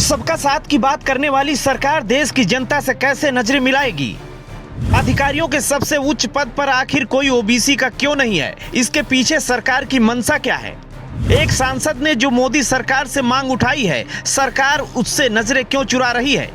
सबका साथ की बात करने वाली सरकार देश की जनता से कैसे नजरें मिलाएगी? अधिकारियों के सबसे उच्च पद पर आखिर कोई ओबीसी का क्यों नहीं है? इसके पीछे सरकार की मंशा क्या है? एक सांसद ने जो मोदी सरकार से मांग उठाई है, सरकार उससे नजरें क्यों चुरा रही है?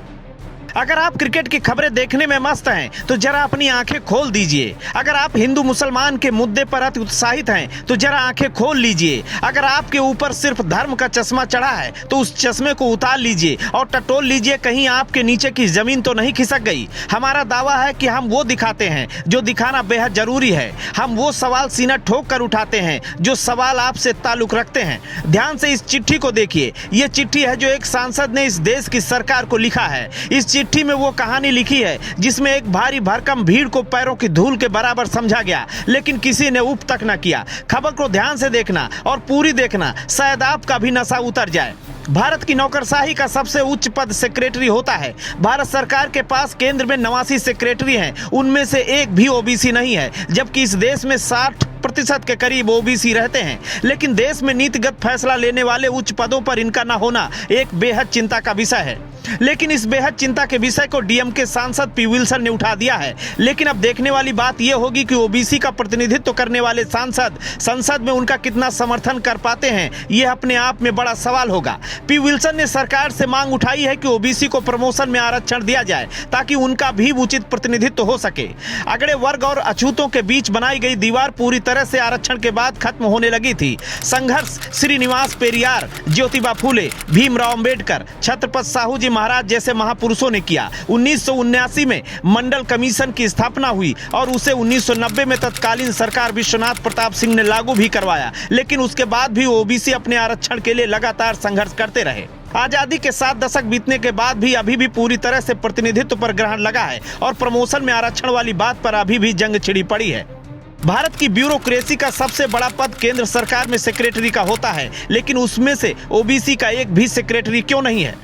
अगर आप क्रिकेट की खबरें देखने में मस्त हैं तो जरा अपनी आंखें खोल दीजिए। अगर आप हिंदू मुसलमान के मुद्दे पर अति उत्साहित हैं तो जरा आंखें खोल लीजिए। अगर आपके ऊपर सिर्फ धर्म का चश्मा चढ़ा है तो उस चश्मे को उतार लीजिए और टटोल लीजिए, कहीं आपके नीचे की जमीन तो नहीं खिसक गई। हमारा दावा है कि हम वो दिखाते हैं जो दिखाना बेहद जरूरी है। हम वो सवाल सीना ठोक कर उठाते हैं जो सवाल आपसे ताल्लुक रखते हैं। ध्यान से इस चिट्ठी को देखिए। ये चिट्ठी है जो एक सांसद ने इस देश की सरकार को लिखा है। इस चिट्ठी में वो कहानी लिखी है जिसमें एक भारी भरकम भीड़ को पैरों की धूल के बराबर समझा गया, लेकिन किसी ने उप तक न किया। खबर को ध्यान से देखना और पूरी देखना, शायद आपका भी नशा उतर जाए। भारत की नौकरशाही का सबसे उच्च पद सेक्रेटरी होता है। भारत सरकार के पास केंद्र में 89 सेक्रेटरी हैं, उनमें से एक भी ओबीसी नहीं है, जबकि इस देश में 60% के करीब ओबीसी रहते हैं। लेकिन देश में नीतिगत फैसला लेने वाले उच्च पदों पर इनका न होना एक बेहद चिंता का विषय है। लेकिन इस बेहद चिंता के विषय को डीएमके सांसद पी विल्सन ने उठा दिया है। लेकिन अब देखने वाली बात यह होगी कि ओबीसी का प्रतिनिधित्व करने वाले सांसद संसद में उनका कितना समर्थन कर पाते हैं। यह अपने आप में बड़ा सवाल होगा। पी विल्सन ने सरकार से मांग उठाई है कि ओबीसी को प्रमोशन में आरक्षण दिया जाए ताकि उनका भी उचित प्रतिनिधित्व हो सके। अगड़े वर्ग और अछूतों के बीच बनाई गई दीवार पूरी तरह से आरक्षण के बाद खत्म होने लगी थी। संघर्ष श्रीनिवास पेरियार, ज्योतिबा फूले, भीमराव अंबेडकर, छत्रपति साहू जी महाराज जैसे महापुरुषों ने किया। 1979 में मंडल कमीशन की स्थापना हुई और उसे 1990 में तत्कालीन सरकार विश्वनाथ प्रताप सिंह ने लागू भी करवाया। लेकिन उसके बाद भी ओबीसी अपने आरक्षण के लिए लगातार संघर्ष करते रहे। आजादी के 7 दशक बीतने के बाद भी अभी भी पूरी तरह से प्रतिनिधित्व पर ग्रहण लगा है और प्रमोशन में आरक्षण वाली बात पर अभी भी जंग छिड़ी पड़ी है। भारत की ब्यूरोक्रेसी का सबसे बड़ा पद केंद्र सरकार में सेक्रेटरी का होता है, लेकिन उसमें से ओबीसी का एक भी सेक्रेटरी क्यों नहीं है?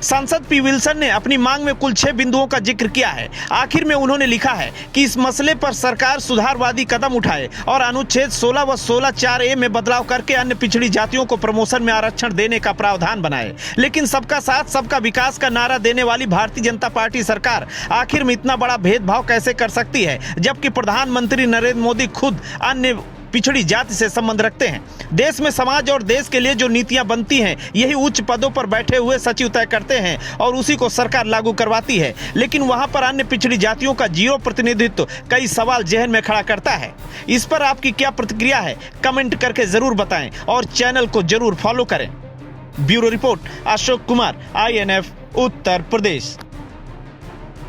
सांसद पी विल्सन ने अपनी मांग में कुल 6 बिंदुओं का जिक्र किया है। आखिर में उन्होंने लिखा है कि इस मसले पर सरकार सुधारवादी कदम उठाए और अनुच्छेद 16 व 16(4)(a) में बदलाव करके अन्य पिछड़ी जातियों को प्रमोशन में आरक्षण देने का प्रावधान बनाए। लेकिन सबका साथ सबका विकास का नारा देने वाली भारतीय जनता पार्टी सरकार आखिर में इतना बड़ा भेदभाव कैसे कर सकती है, जबकि प्रधानमंत्री नरेंद्र मोदी खुद अन्य पिछड़ी जाति से संबंध रखते हैं। देश में समाज और देश के लिए जो नीतियां बनती हैं, यही उच्च पदों पर बैठे हुए सचिव तय करते हैं और उसी को सरकार लागू करवाती है। लेकिन वहां पर अन्य पिछड़ी जातियों का जीरो प्रतिनिधित्व कई सवाल जहन में खड़ा करता है। इस पर आपकी क्या प्रतिक्रिया है, कमेंट करके जरूर बताएं और चैनल को जरूर फॉलो करें। Bureau report, Ashok Kumar, INF, Uttar Pradesh.